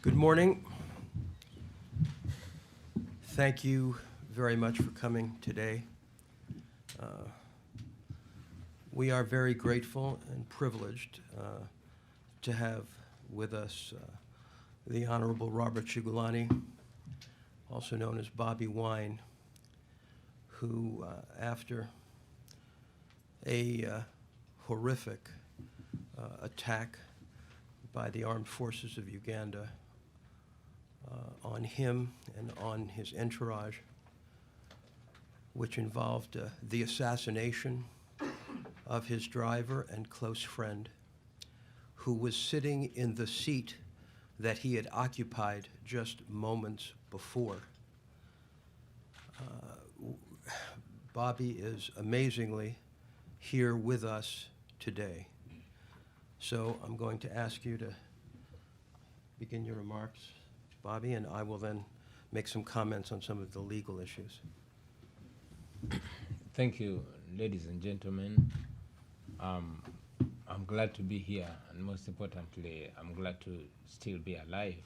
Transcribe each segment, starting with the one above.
Good morning. Thank you very much for coming today. We are very grateful and privileged to have with us the Honorable Robert Ciuggolani, also known as Bobi Wine, who, after a horrific attack by the armed forces of Uganda on him and on his entourage, which involved the assassination of his driver and close friend, who was sitting in the seat that he had occupied just moments before. Bobi is amazingly here with us today. So I'm going to ask you to begin your remarks, Bobi, and I will then make some comments on some of the legal issues. Thank you, ladies and gentlemen. I'm glad to be here, and most importantly, I'm glad to still be alive.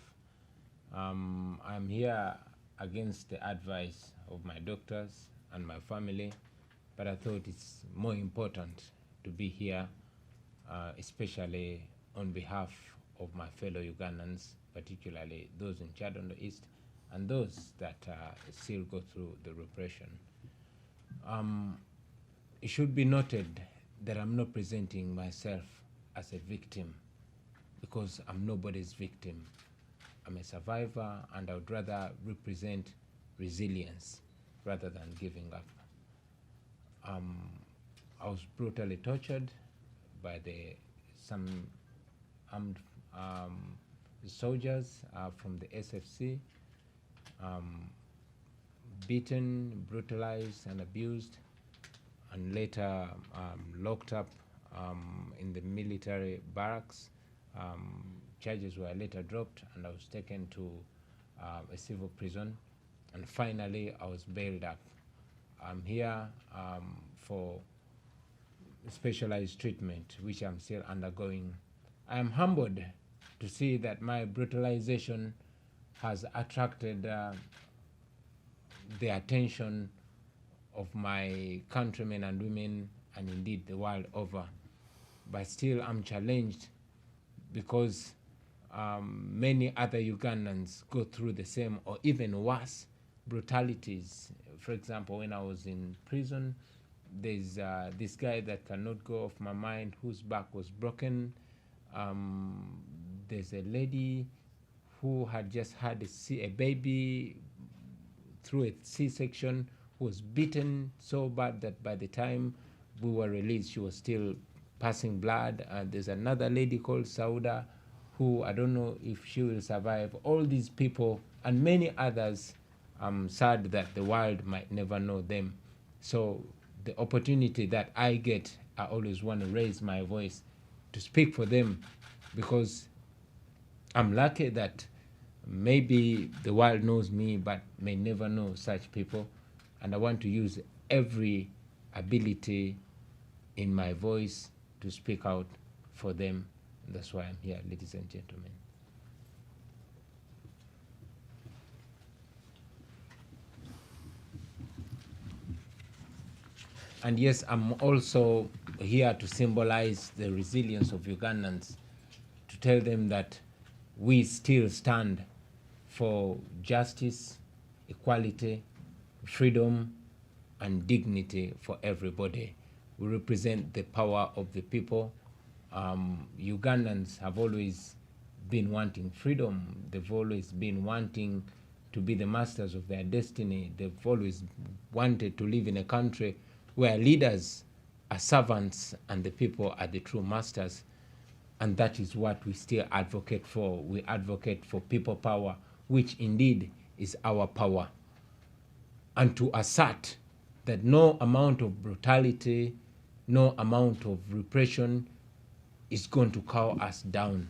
I'm here against the advice of my doctors and my family, but I thought it's more important to be here, especially on behalf of my fellow Ugandans, particularly those in Chad on the east and those that still go through the repression. It should be noted that I'm not presenting myself as a victim, because I'm nobody's victim. I'm a survivor, and I would rather represent resilience rather than giving up. I was brutally tortured by some armed soldiers from the SFC, beaten, brutalized, and abused, and later locked up in the military barracks. Charges were later dropped, and I was taken to a civil prison, and finally I was bailed up. I'm here for specialized treatment, which I'm still undergoing. I am humbled to see that my brutalization has attracted the attention of my countrymen and women, and indeed the world over. But still I'm challenged, because many other Ugandans go through the same or even worse brutalities. For example, when I was in prison, there's this guy that cannot go off my mind, whose back was broken. There's a lady who had just had a baby through a C-section, who was beaten so bad that by the time we were released, she was still passing blood. There's another lady called Sauda, who I don't know if she will survive. All these people and many others, I'm sad that the world might never know them. So the opportunity that I get, I always want to raise my voice to speak for them, because I'm lucky that maybe the world knows me but may never know such people, and I want to use every ability in my voice to speak out for them. And that's why I'm here, ladies and gentlemen. And yes, I'm also here to symbolize the resilience of Ugandans, to tell them that we still stand for justice, equality, freedom, and dignity for everybody. We represent the power of the people. Ugandans have always been wanting freedom. They've always been wanting to be the masters of their destiny. They've always wanted to live in a country where leaders are servants and the people are the true masters. And that is what we still advocate for. We advocate for people power, which indeed is our power. And to assert that no amount of brutality, no amount of repression is going to cow us down.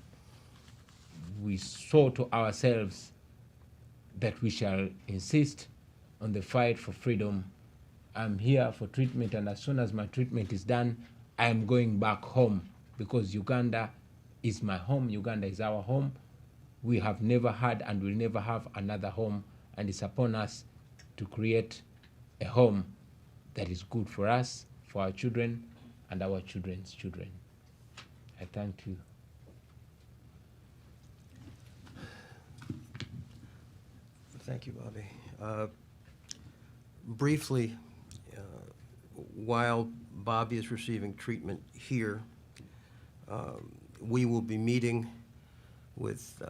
We saw to ourselves that we shall insist on the fight for freedom. I'm here for treatment, and as soon as my treatment is done, I am going back home, because Uganda is my home. Uganda is our home. We have never had and will never have another home, and it's upon us to create a home that is good for us, for our children, and our children's children. I thank you. Thank you, Bobby. Briefly, while Bobby is receiving treatment here, we will be meeting with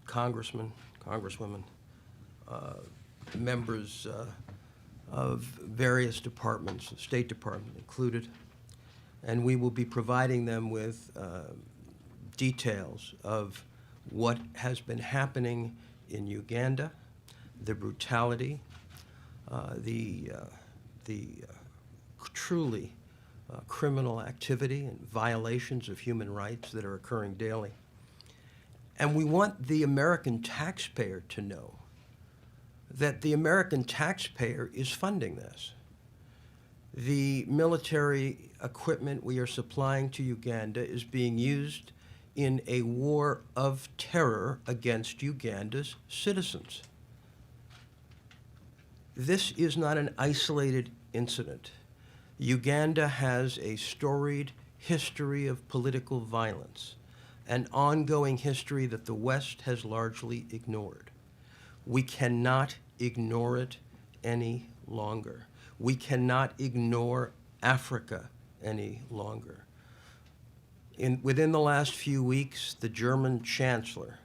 congressmen, congresswomen, members of various departments, the State Department included, and we will be providing them with details of what has been happening in Uganda, the brutality, the truly criminal activity and violations of human rights that are occurring daily. And we want the American taxpayer to know that the American taxpayer is funding this. The military equipment we are supplying to Uganda is being used in a war of terror against Uganda's citizens. This is not an isolated incident. Uganda has a storied history of political violence, an ongoing history that the West has largely ignored. We cannot ignore it any longer. We cannot ignore Africa any longer. Within the last few weeks, the German chancellor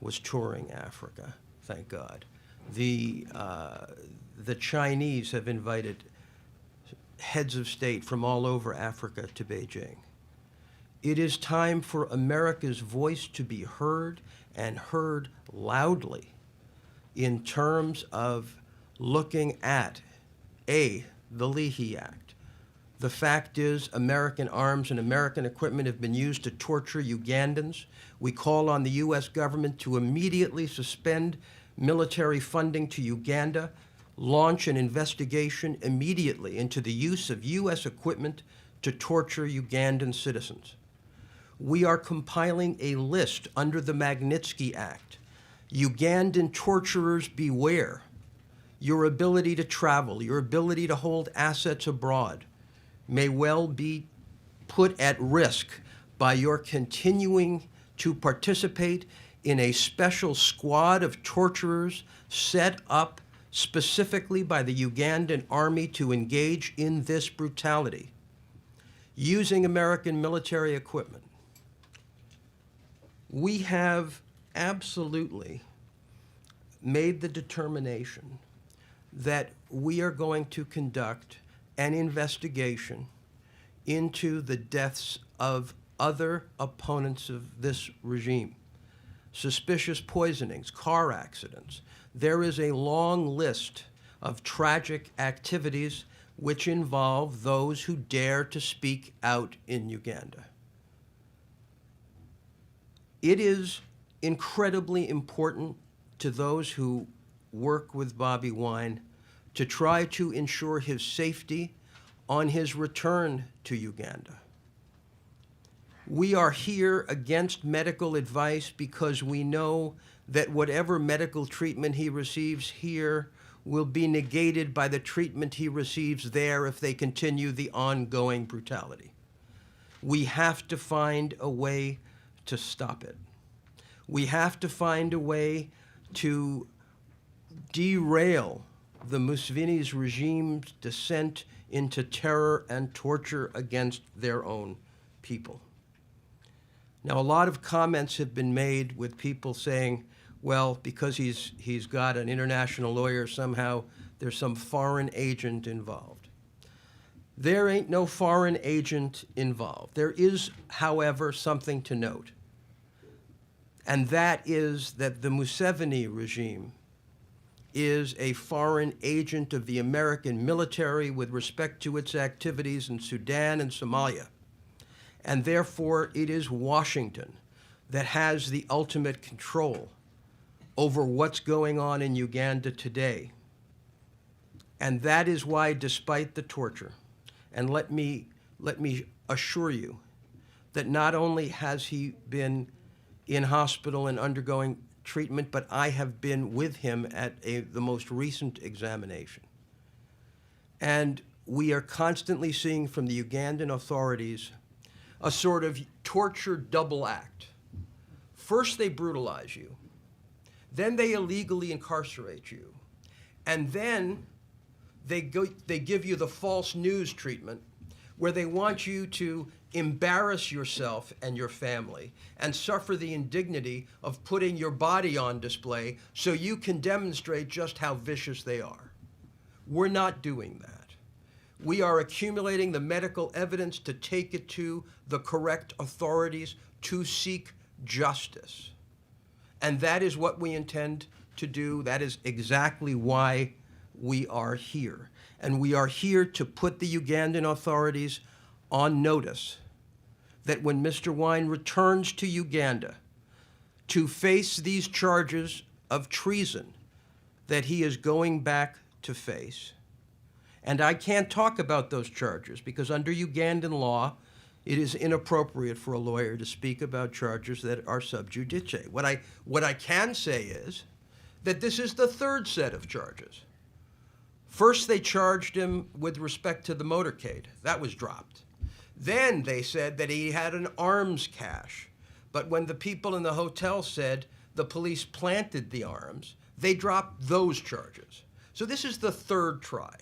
was touring Africa, thank God. The Chinese have invited heads of state from all over Africa to Beijing. It is time for America's voice to be heard, and heard loudly, in terms of looking at, A, the Leahy Act. The fact is, American arms and American equipment have been used to torture Ugandans. We call on the U.S. government to immediately suspend military funding to Uganda, launch an investigation immediately into the use of U.S. equipment to torture Ugandan citizens. We are compiling a list under the Magnitsky Act. Ugandan torturers, beware. Your ability to travel, your ability to hold assets abroad may well be put at risk by your continuing to participate in a special squad of torturers set up specifically by the Ugandan army to engage in this brutality, using American military equipment. We have absolutely made the determination that we are going to conduct an investigation into the deaths of other opponents of this regime. Suspicious poisonings, car accidents. There is a long list of tragic activities which involve those who dare to speak out in Uganda. It is incredibly important to those who work with Bobi Wine to try to ensure his safety on his return to Uganda. We are here against medical advice because we know that whatever medical treatment he receives here will be negated by the treatment he receives there if they continue the ongoing brutality. We have to find a way to stop it. We have to find a way to derail the Museveni's regime's descent into terror and torture against their own people. Now, a lot of comments have been made with people saying, well, because he's got an international lawyer, somehow there's some foreign agent involved. There ain't no foreign agent involved. There is, however, something to note, and that is that the Museveni regime is a foreign agent of the American military with respect to its activities in Sudan and Somalia. And therefore, it is Washington that has the ultimate control over what's going on in Uganda today. And that is why, despite the torture, and let me assure you that not only has he been in hospital and undergoing treatment, but I have been with him at the most recent examination. And we are constantly seeing from the Ugandan authorities a sort of torture double act. First, they brutalize you. Then they illegally incarcerate you. And then they give you the false news treatment where they want you to embarrass yourself and your family and suffer the indignity of putting your body on display so you can demonstrate just how vicious they are. We're not doing that. We are accumulating the medical evidence to take it to the correct authorities to seek justice. And that is what we intend to do. That is exactly why we are here. And we are here to put the Ugandan authorities on notice that when Mr. Wine returns to Uganda to face these charges of treason that he is going back to face. And I can't talk about those charges because under Ugandan law, it is inappropriate for a lawyer to speak about charges that are sub judice. What I can say is that this is the third set of charges. First, they charged him with respect to the motorcade. That was dropped. Then they said that he had an arms cache. But when the people in the hotel said the police planted the arms, they dropped those charges. So this is the third try.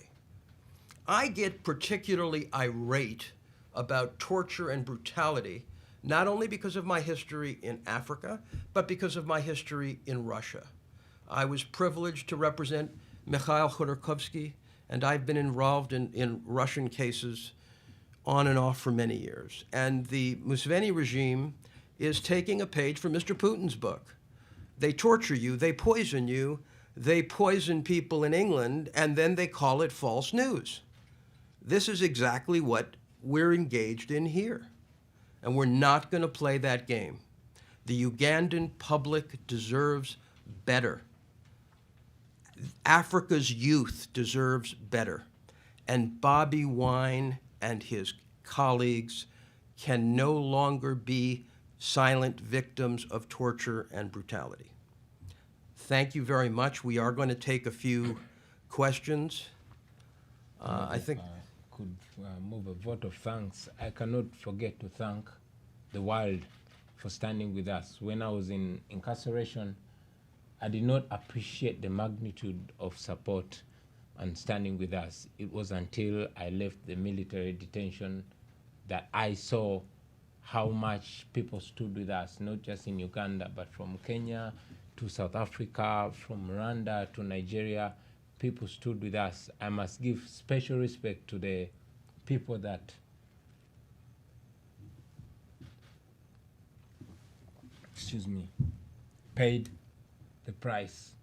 I get particularly irate about torture and brutality, not only because of my history in Africa, but because of my history in Russia. I was privileged to represent Mikhail Khodorkovsky, and I've been involved in Russian cases on and off for many years. And the Museveni regime is taking a page from Mr. Putin's book. They torture you, they poison you, they poison people in England, and then they call it false news. This is exactly what we're engaged in here. And we're not going to play that game. The Ugandan public deserves better. Africa's youth deserves better. And Bobi Wine and his colleagues can no longer be silent victims of torture and brutality. Thank you very much. We are going to take a few questions. I think... could move a vote of thanks. I cannot forget to thank the world for standing with us. When I was in incarceration, I did not appreciate the magnitude of support and standing with us. It was until I left the military detention that I saw how much people stood with us, not just in Uganda, but from Kenya to South Africa, from Rwanda to Nigeria. People stood with us. I must give special respect to the people that paid the price.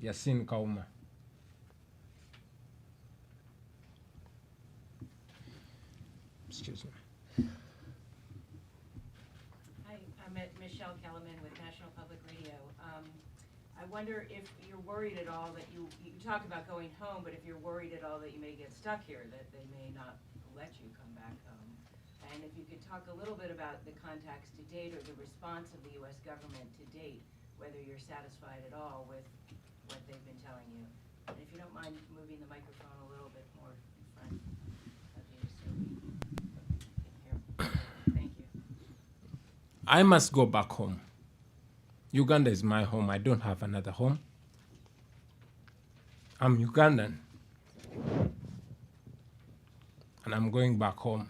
Yasin Kauma. Excuse me. Hi, I'm Michelle Kellerman with National Public Radio. I wonder if you're worried at all that you talk about going home, but if you're worried at all that you may get stuck here, that they may not let you come back home. And if you could talk a little bit about the contacts to date or the response of the U.S. government to date, whether you're satisfied at all with what they've been telling you. And if you don't mind moving the microphone a little bit more in front of you so we can hear. Thank you. I must go back home. Uganda is my home. I don't have another home. I'm Ugandan. And I'm going back home.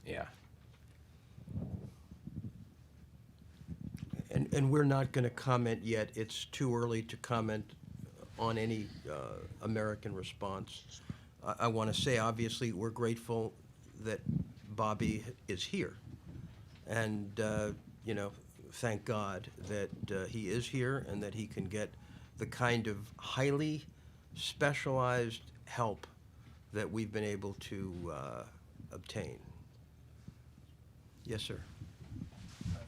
Yeah. And we're not going to comment yet. It's too early to comment on any American response. I want to say, obviously, we're grateful that Bobi is here. And, you know, thank God that he is here and that he can get the kind of highly specialized help that we've been able to obtain. Yes, sir.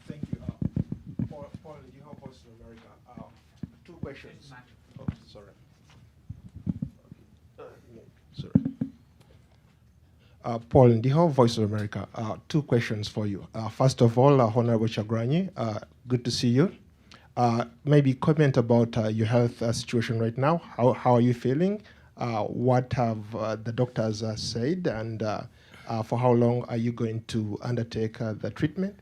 Thank you. Paul, you help us in America. Two questions. Oh, sorry. Paul Ndiho, Voice of America. Two questions for you. First of all, Honorable Chagranyi, good to see you. Maybe comment about your health situation right now. How are you feeling? What have the doctors said, and for how long are you going to undertake the treatment?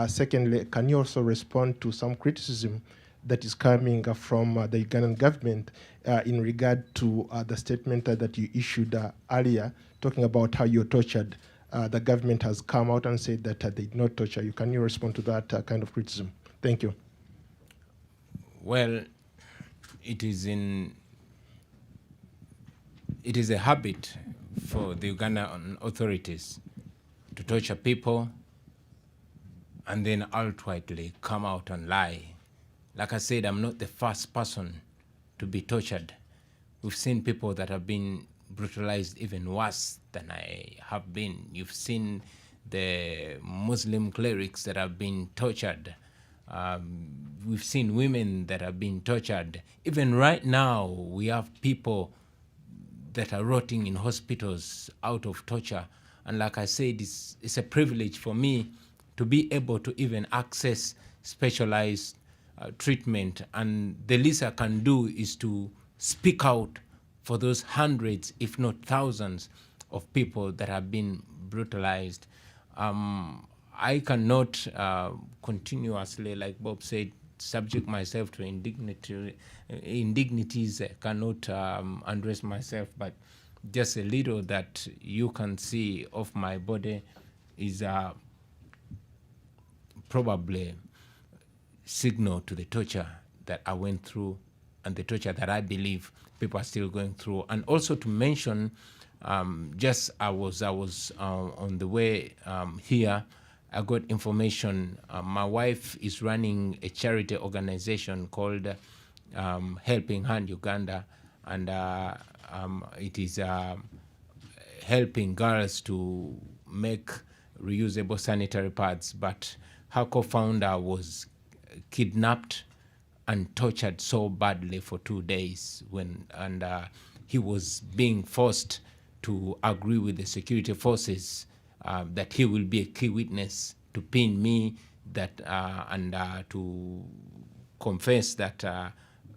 Secondly, can you also respond to some criticism that is coming from the Ugandan government in regard to the statement that you issued earlier, talking about how you're tortured? The government has come out and said that they did not torture you. Can you respond to that kind of criticism? Thank you. Well, it is a habit for the Ugandan authorities to torture people and then outrightly come out and lie. Like I said, I'm not the first person to be tortured. We've seen people that have been brutalized even worse than I have been. You've seen the Muslim clerics that have been tortured. We've seen women that have been tortured. Even right now, we have people that are rotting in hospitals out of torture. And like I said, it's a privilege for me to be able to even access specialized treatment. And the least I can do is to speak out for those hundreds, if not thousands, of people that have been brutalized. I cannot continuously, like Bob said, subject myself to indignities. I cannot undress myself, but just a little that you can see of my body is probably signal to the torture that I went through and the torture that I believe people are still going through. And also to mention, just I was on the way here, I got information. My wife is running a charity organization called Helping Hand Uganda, and it is helping girls to make reusable sanitary pads. But her co-founder was kidnapped and tortured so badly for 2 days and he was being forced to agree with the security forces that he will be a key witness to pin me and to confess that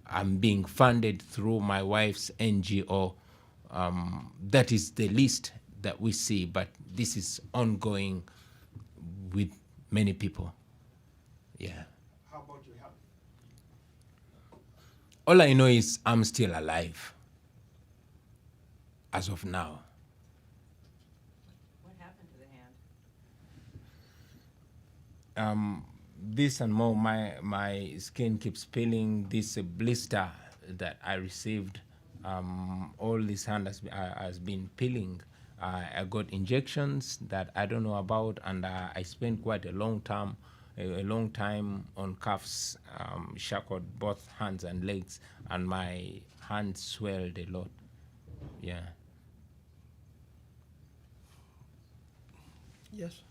I'm being funded through my wife's NGO. That is the least that we see, but this is ongoing with many people. Yeah. How about your health? All I know is I'm still alive as of now. What happened to the hand? This and more, my skin keeps peeling. This blister that I received, all this hand has been peeling. I got injections that I don't know about, and I spent quite a long time on cuffs, shackled both hands and legs, and my hands swelled a lot. Yeah. Yes.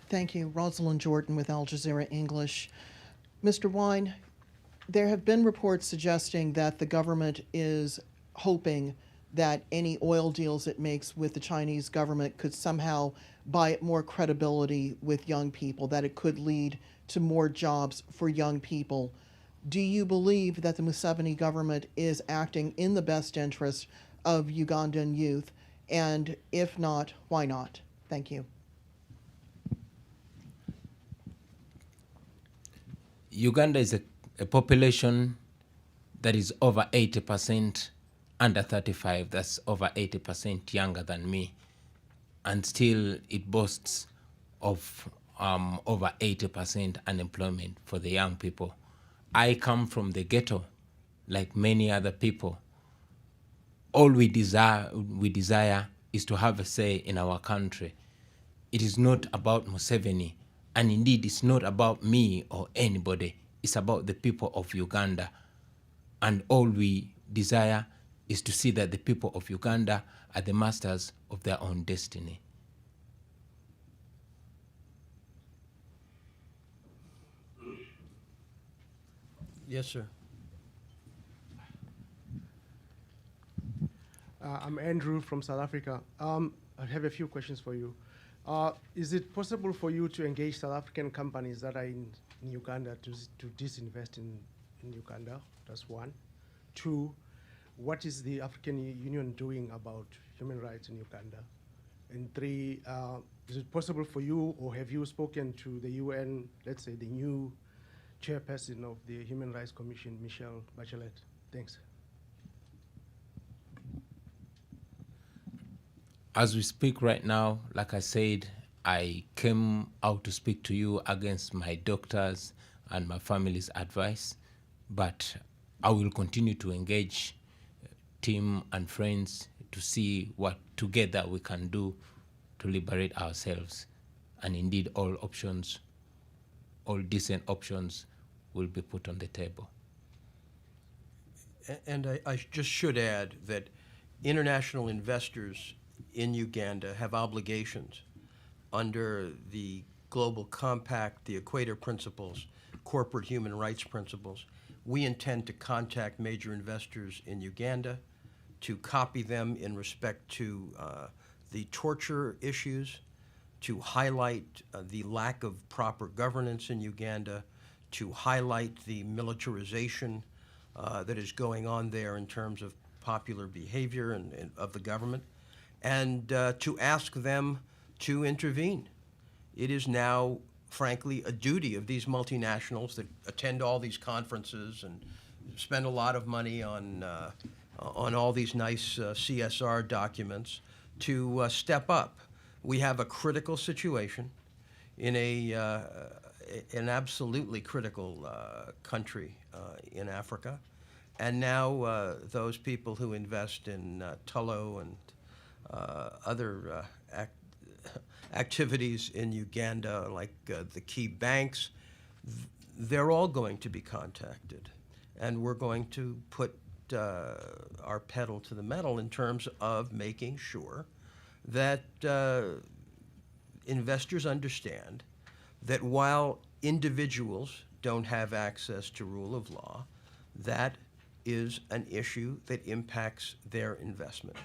Thank you. Rosalind Jordan with Al Jazeera English. Mr. Wine, there have been reports suggesting that the government is hoping that any oil deals it makes with the Chinese government could somehow buy it more credibility with young people, that it could lead to more jobs for young people. Do you believe that the Museveni government is acting in the best interest of Ugandan youth? And if not, why not? Thank you. Uganda is a population that is over 80% under 35. That's over 80% younger than me. And still it boasts of over 80% unemployment for the young people. I come from the ghetto, like many other people. All we desire is to have a say in our country. It is not about Museveni, and indeed it's not about me or anybody. It's about the people of Uganda. And all we desire is to see that the people of Uganda are the masters of their own destiny. Yes, sir. I'm Andrew from South Africa. I have a few questions for you. Is it possible for you to engage South African companies that are in Uganda to disinvest in Uganda? That's one. Two, what is the African Union doing about human rights in Uganda? And three, is it possible for you, or have you spoken to the UN, let's say the new chairperson of the Human Rights Commission, Michelle Bachelet? Thanks. As we speak right now, like I said, I came out to speak to you against my doctors and my family's advice, but I will continue to engage team and friends to see what together we can do to liberate ourselves. And indeed, all options, all decent options will be put on the table. And I just should add that international investors in Uganda have obligations under the Global Compact, the Equator Principles, corporate human rights principles. We intend to contact major investors in Uganda to copy them in respect to the torture issues, to highlight the lack of proper governance in Uganda, to highlight the militarization that is going on there in terms of popular behavior and of the government, and to ask them to intervene. It is now, frankly, a duty of these multinationals that attend all these conferences and spend a lot of money on all these nice CSR documents to step up. We have a critical situation in an absolutely critical country in Africa, and now those people who invest in Tullow and other activities in Uganda, like the key banks, they're all going to be contacted, and we're going to put our pedal to the metal in terms of making sure that investors understand that while individuals don't have access to rule of law, that is an issue that impacts their investment.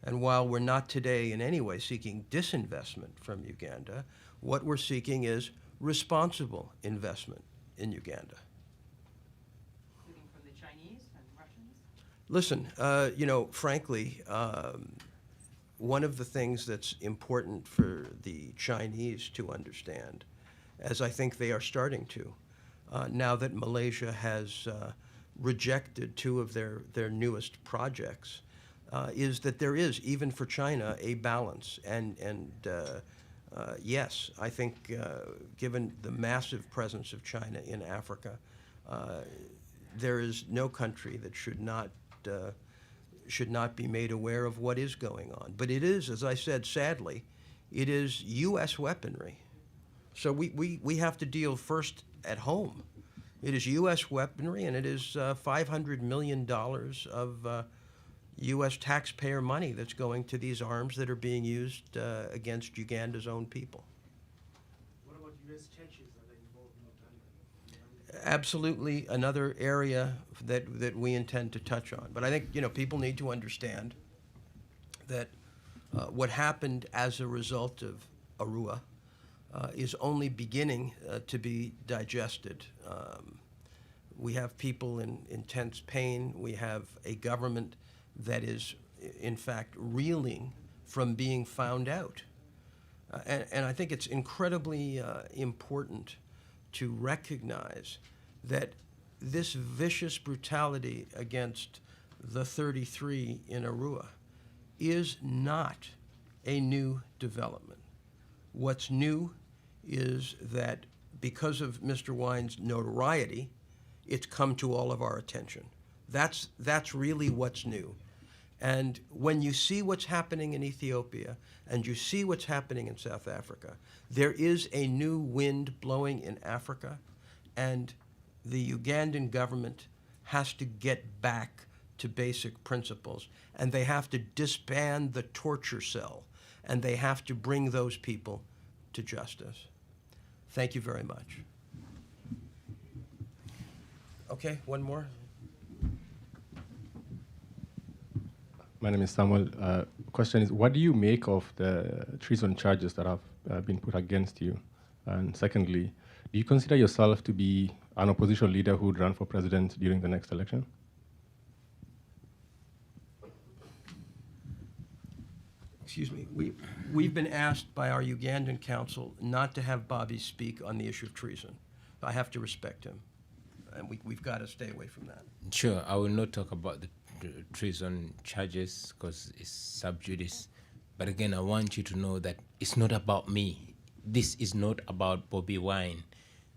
And while we're not today in any way seeking disinvestment from Uganda, what we're seeking is responsible investment in Uganda. Including from the Chinese and Russians? Listen, frankly, one of the things that's important for the Chinese to understand, as I think they are starting to, now that Malaysia has rejected two of their newest projects, is that there is, even for China, a balance. And yes, I think given the massive presence of China in Africa, there is no country that should not be made aware of what is going on. But it is, as I said, sadly, it is U.S. weaponry. So we have to deal first at home. It is U.S. weaponry, and it is $500 million of U.S. taxpayer money that's going to these arms that are being used against Uganda's own people. What about U.S. churches that are involved in Uganda? Absolutely another area that we intend to touch on. But I think, people need to understand that what happened as a result of Arua is only beginning to be digested. We have people in intense pain. We have a government that is, in fact, reeling from being found out. And I think it's incredibly important to recognize that this vicious brutality against the 33 in Arua is not a new development. What's new is that because of Mr. Wine's notoriety, it's come to all of our attention. That's really what's new. And when you see what's happening in Ethiopia and you see what's happening in South Africa, there is a new wind blowing in Africa, and the Ugandan government has to get back to basic principles, and they have to disband the torture cell, and they have to bring those people to justice. Thank you very much. Okay, one more. My name is Samuel. Question is, what do you make of the treason charges that have been put against you? And secondly, do you consider yourself to be an opposition leader who would run for president during the next election? Excuse me, we've been asked by our Ugandan counsel not to have Bobby speak on the issue of treason. I have to respect him, and we've got to stay away from that. Sure, I will not talk about the treason charges because it's sub judice. But again, I want you to know that it's not about me. This is not about Bobi Wine.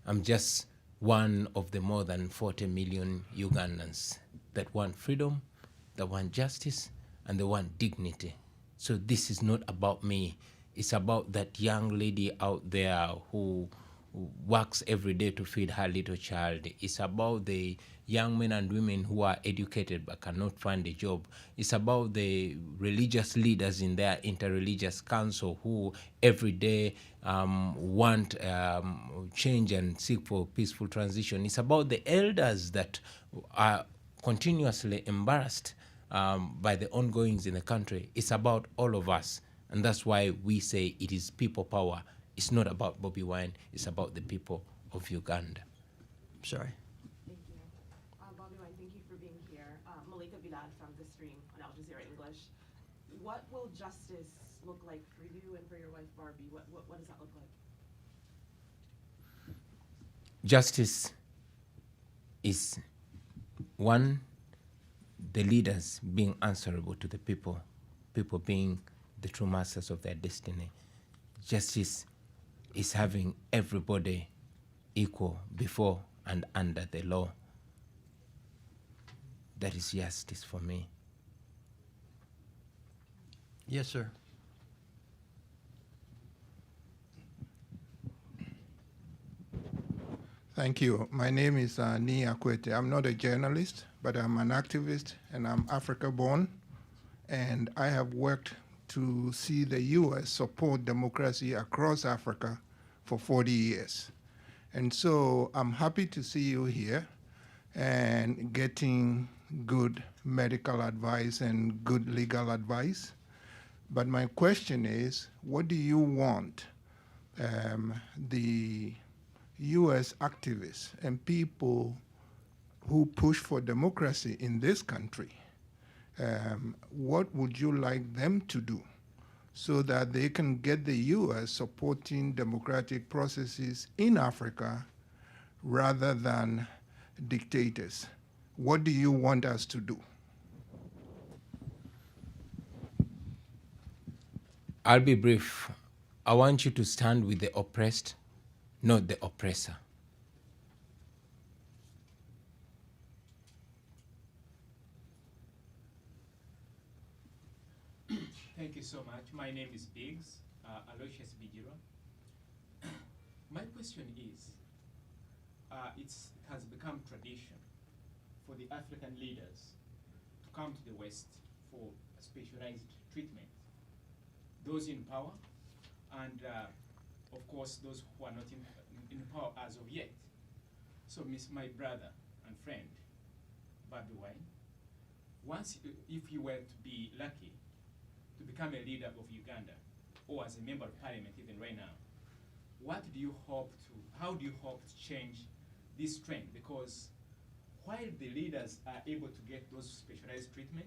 I'm just one of the more than 40 million Ugandans that want freedom, that want justice, and they want dignity. So this is not about me. It's about that young lady out there who works every day to feed her little child. It's about the young men and women who are educated but cannot find a job. It's about the religious leaders in their interreligious council who every day want change and seek for peaceful transition. It's about the elders that are continuously embarrassed by the ongoings in the country. It's about all of us. And that's why we say it is people power. It's not about Bobi Wine. It's about the people of Uganda. Sorry. Thank you. Bobi Wine, thank you for being here. Malika Bilal from The Stream on Al Jazeera English. What will justice look like for you and for your wife, Barbie? What does that look like? Justice is, one, the leaders being answerable to the people, people being the true masters of their destiny. Justice is having everybody equal before and under the law. That is justice for me. Yes, sir. Thank you. My name is Ni Akwete. I'm not a journalist, but I'm an activist, and I'm Africa-born. And I have worked to see the U.S. support democracy across Africa for 40 years. And so I'm happy to see you here and getting good medical advice and good legal advice. But my question is, what do you want the U.S. activists and people who push for democracy in this country, what would you like them to do so that they can get the U.S. supporting democratic processes in Africa rather than dictators? What do you want us to do? I'll be brief. I want you to stand with the oppressed, not the oppressor. Thank you so much. My name is Biggs, Aloysius Bigiro. My question is, it has become tradition for the African leaders to come to the West for specialized treatment. Those in power and, of course, those who are not in power as of yet. So, my brother and friend, Bobi Wine, if you were to be lucky to become a leader of Uganda, or as a member of parliament even right now, how do you hope to change this trend? Because while the leaders are able to get those specialized treatment,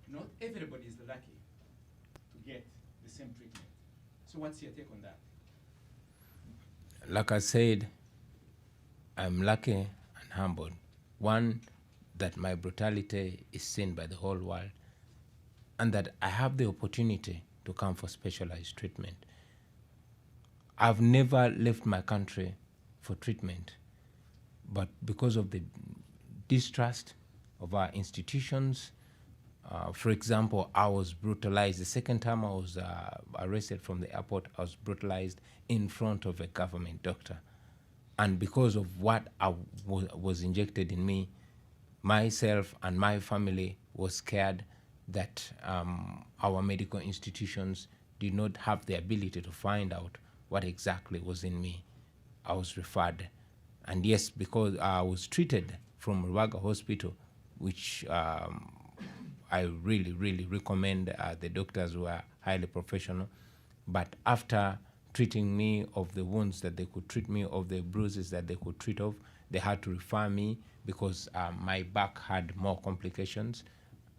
not everybody is lucky to get the same treatment. So what's your take on that? Like I said, I'm lucky and humbled. One, that my brutality is seen by the whole world, and that I have the opportunity to come for specialized treatment. I've never left my country for treatment, but because of the distrust of our institutions, for example, I was brutalized. The second time I was arrested from the airport, I was brutalized in front of a government doctor. And because of what was injected in me, myself and my family was scared that our medical institutions did not have the ability to find out what exactly was in me. I was referred. And yes, because I was treated from Rubaga Hospital, which I really, really recommend the doctors who are highly professional. But after treating me of the wounds that they could treat me, of the bruises that they could treat of, they had to refer me because my back had more complications.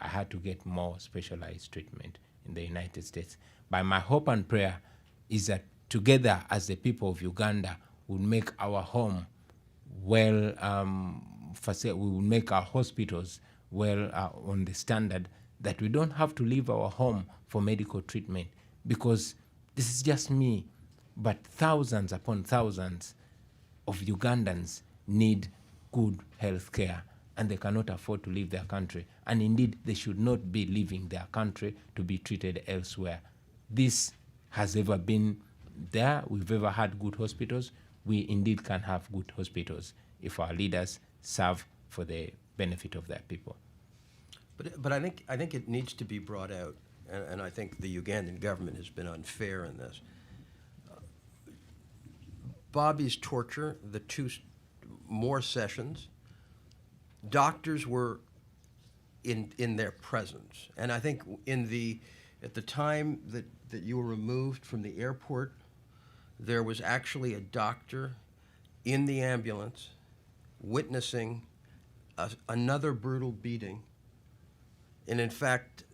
I had to get more specialized treatment in the United States. But my hope and prayer is that together as the people of Uganda will make our home well, we will make our hospitals well on the standard that we don't have to leave our home for medical treatment, because this is just me, but thousands upon thousands of Ugandans need good health care, and they cannot afford to leave their country. And indeed, they should not be leaving their country to be treated elsewhere. This has ever been there. We've ever had good hospitals. We indeed can have good hospitals if our leaders serve for the benefit of their people. But I think it needs to be brought out, and I think the Ugandan government has been unfair in this. Bobi's torture, the two more sessions, doctors were in their presence, and I think at the time that you were removed from the airport, there was actually a doctor in the ambulance witnessing another brutal beating. And in fact,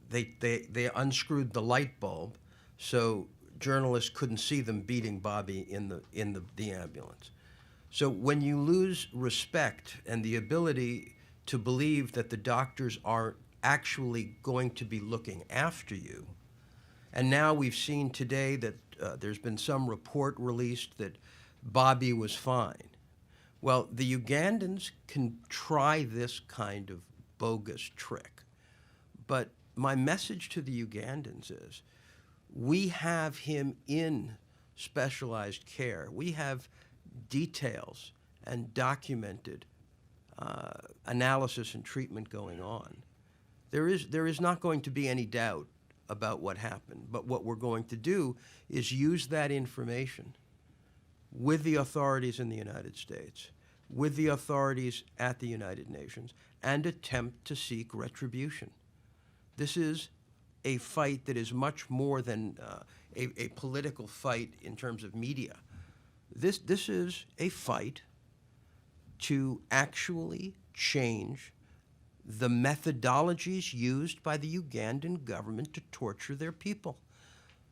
they unscrewed the light bulb so journalists couldn't see them beating Bobi in the ambulance. So when you lose respect and the ability to believe that the doctors are actually going to be looking after you, and now we've seen today that there's been some report released that Bobi was fine. Well, the Ugandans can try this kind of bogus trick. But my message to the Ugandans is, we have him in specialized care. We have details and documented analysis and treatment going on. There is not going to be any doubt about what happened. But what we're going to do is use that information with the authorities in the United States, with the authorities at the United Nations, and attempt to seek retribution. This is a fight that is much more than a political fight in terms of media. This is a fight to actually change the methodologies used by the Ugandan government to torture their people.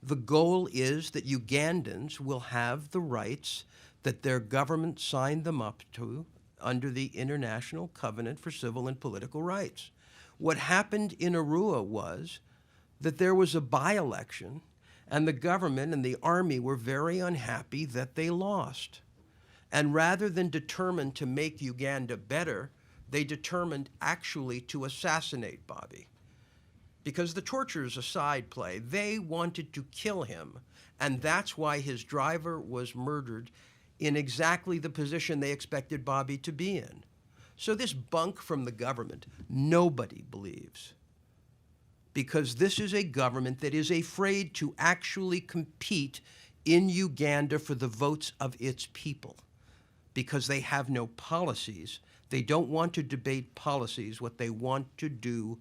The goal is that Ugandans will have the rights that their government signed them up to under the International Covenant for Civil and Political Rights. What happened in Arua was that there was a by-election, and the government and the army were very unhappy that they lost. And rather than determine to make Uganda better, they determined actually to assassinate Bobi. Because the torture is a side play. They wanted to kill him, and that's why his driver was murdered in exactly the position they expected Bobi to be in. So this bunk from the government, nobody believes. Because this is a government that is afraid to actually compete in Uganda for the votes of its people. Because they have no policies. They don't want to debate policies. What they want to do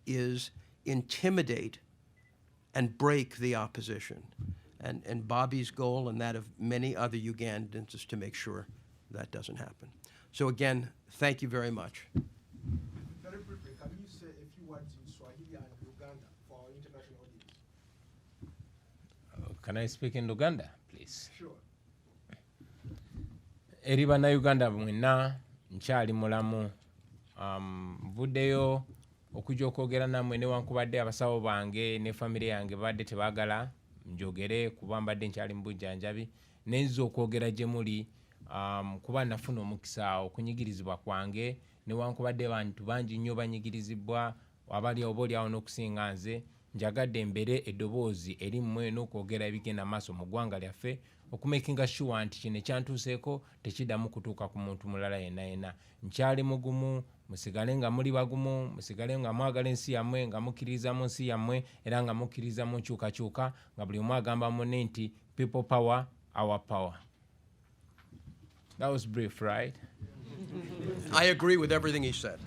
is intimidate and break the opposition. And Bobi's goal and that of many other Ugandans is to make sure that doesn't happen. So again, thank you very much. Very briefly, can you say a few words in Swahili and Uganda for our international audience? Can I speak in Luganda, please? Sure. Eri bannayuganda mwenna nkyali mulamu, nvuddeyo okujja okwogera nammwe newankubadde abasawo bange ne famire yange badde tebaagala njogere kuba mbadde nkyali mu bujjanjabi, nenza okwogera gye muli kuba nafuna omukisa okunyigirizibwa kwange newankubadde bantu bangi nnyo banyigirizibwa abali oboolyawo n'okusinga nze. Njagadde mbere eddoboozi eri mmwe n'okwogera ebigenda maaso mu ggwanga lyaffe, okumakinga sure nti kino ekyantuuseeko tekiddamu kutuuka ku muntu mulala yenna yenna. Nkyali mugumu, musigale nga muli bagumu, musigale nga mwagala ensi yammwe, nga mukkiririza mu nsi yammwe era nga mukkiririza mu nkyukakyuka, nga buli omu agamba munne nti people power, our power. That was brief, right? I agree with everything he said.